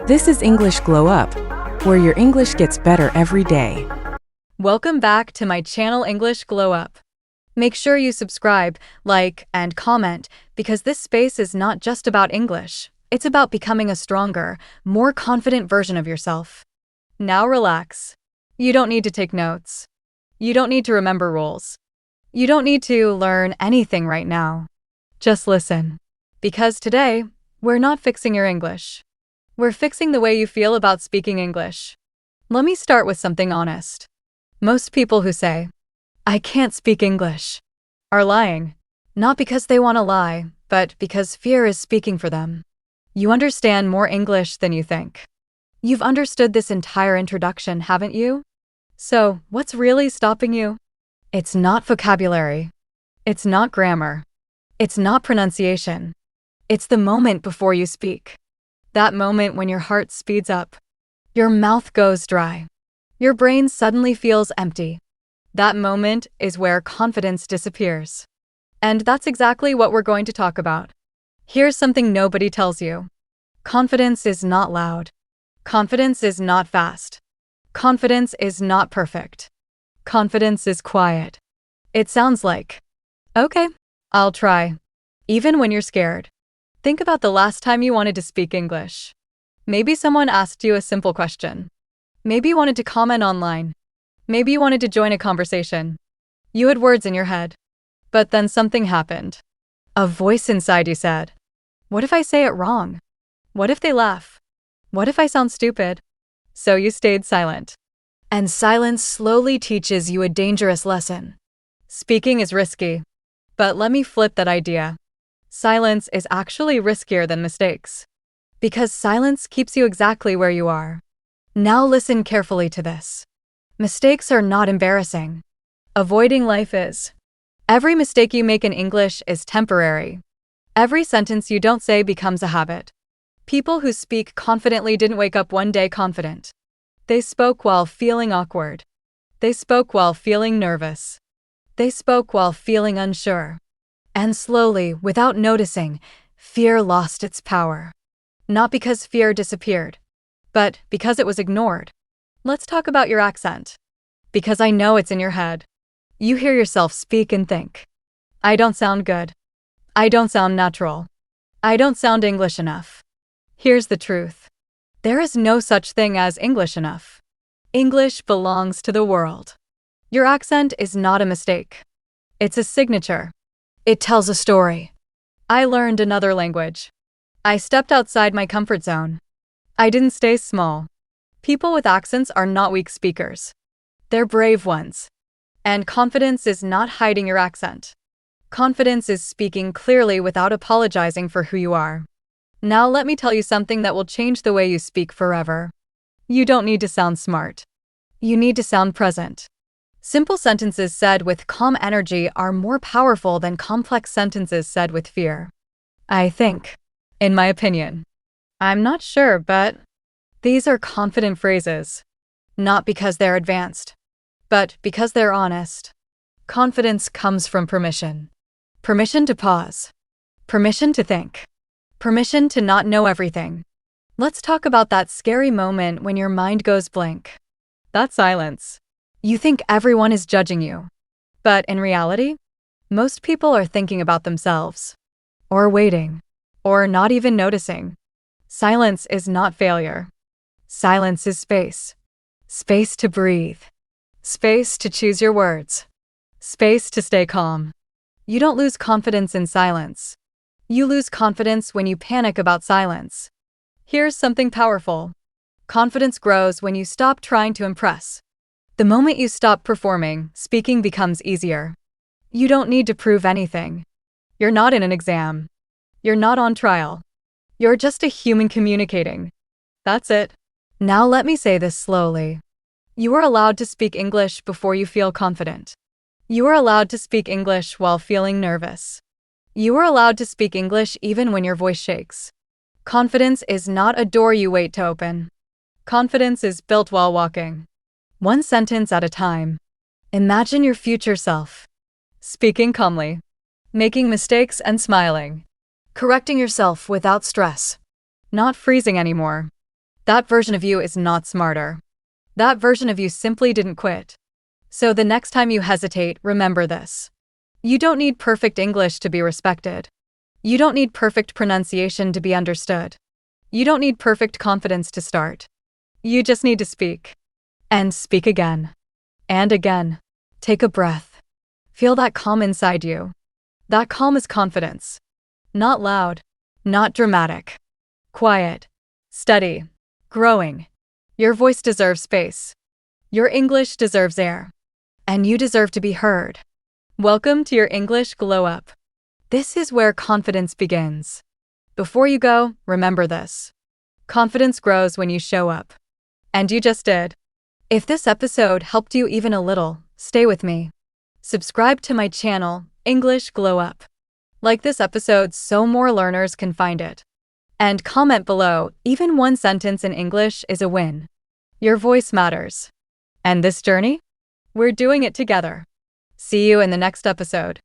This is English Glow Up, where your English gets better every day. Welcome back to my channel English Glow Up. Make sure you subscribe, like, and comment because this space is not just about English. It's about becoming a stronger, more confident version of yourself. Now relax. You don't need to take notes. You don't need to remember rules. You don't need to learn anything right now. Just listen. Because today, we're not fixing your English. We're fixing the way you feel about speaking English. Let me start with something honest. Most people who say, "I can't speak English," are lying. Not because they want to lie, but because fear is speaking for them. You understand more English than you think. You've understood this entire introduction, haven't you? So, what's really stopping you? It's not vocabulary. It's not grammar. It's not pronunciation. It's the moment before you speak. That moment when your heart speeds up. Your mouth goes dry. Your brain suddenly feels empty. That moment is where confidence disappears. And that's exactly what we're going to talk about. Here's something nobody tells you. Confidence is not loud. Confidence is not fast. Confidence is not perfect. Confidence is quiet. It sounds like, "Okay, I'll try," even when you're scared. Think about the last time you wanted to speak English. Maybe someone asked you a simple question. Maybe you wanted to comment online. Maybe you wanted to join a conversation. You had words in your head. But then something happened. A voice inside you said, "What if I say it wrong? What if they laugh? What if I sound stupid?" So you stayed silent. And silence slowly teaches you a dangerous lesson. Speaking is risky. But let me flip that idea. Silence is actually riskier than mistakes. Because silence keeps you exactly where you are. Now listen carefully to this. Mistakes are not embarrassing. Avoiding life is. Every mistake you make in English is temporary. Every sentence you don't say becomes a habit. People who speak confidently didn't wake up one day confident. They spoke while feeling awkward. They spoke while feeling nervous. They spoke while feeling unsure. And slowly, without noticing, fear lost its power. Not because fear disappeared, but because it was ignored. Let's talk about your accent. Because I know it's in your head. You hear yourself speak and think, "I don't sound good. I don't sound natural. I don't sound English enough." Here's the truth. There is no such thing as English enough. English belongs to the world. Your accent is not a mistake. It's a signature. It tells a story. I learned another language. I stepped outside my comfort zone. I didn't stay small. People with accents are not weak speakers. They're brave ones. And confidence is not hiding your accent. Confidence is speaking clearly without apologizing for who you are. Now let me tell you something that will change the way you speak forever. You don't need to sound smart. You need to sound present. Simple sentences said with calm energy are more powerful than complex sentences said with fear. I think. In my opinion. I'm not sure, but these are confident phrases. Not because they're advanced, but because they're honest. Confidence comes from permission. Permission to pause. Permission to think. Permission to not know everything. Let's talk about that scary moment when your mind goes blank. That silence. You think everyone is judging you. But in reality, most people are thinking about themselves. Or waiting. Or not even noticing. Silence is not failure. Silence is space. Space to breathe. Space to choose your words. Space to stay calm. You don't lose confidence in silence. You lose confidence when you panic about silence. Here's something powerful. Confidence grows when you stop trying to impress. The moment you stop performing, speaking becomes easier. You don't need to prove anything. You're not in an exam. You're not on trial. You're just a human communicating. That's it. Now let me say this slowly. You are allowed to speak English before you feel confident. You are allowed to speak English while feeling nervous. You are allowed to speak English even when your voice shakes. Confidence is not a door you wait to open. Confidence is built while walking. One sentence at a time. Imagine your future self. Speaking calmly. Making mistakes and smiling. Correcting yourself without stress. Not freezing anymore. That version of you is not smarter. That version of you simply didn't quit. So the next time you hesitate, remember this. You don't need perfect English to be respected. You don't need perfect pronunciation to be understood. You don't need perfect confidence to start. You just need to speak. And speak again. And again. Take a breath. Feel that calm inside you. That calm is confidence. Not loud. Not dramatic. Quiet. Steady. Growing. Your voice deserves space. Your English deserves air. And you deserve to be heard. Welcome to your English Glow Up. This is where confidence begins. Before you go, remember this. Confidence grows when you show up. And you just did. If this episode helped you even a little, stay with me. Subscribe to my channel, English Glow Up. Like this episode so more learners can find it. And comment below, even one sentence in English is a win. Your voice matters. And this journey? We're doing it together. See you in the next episode.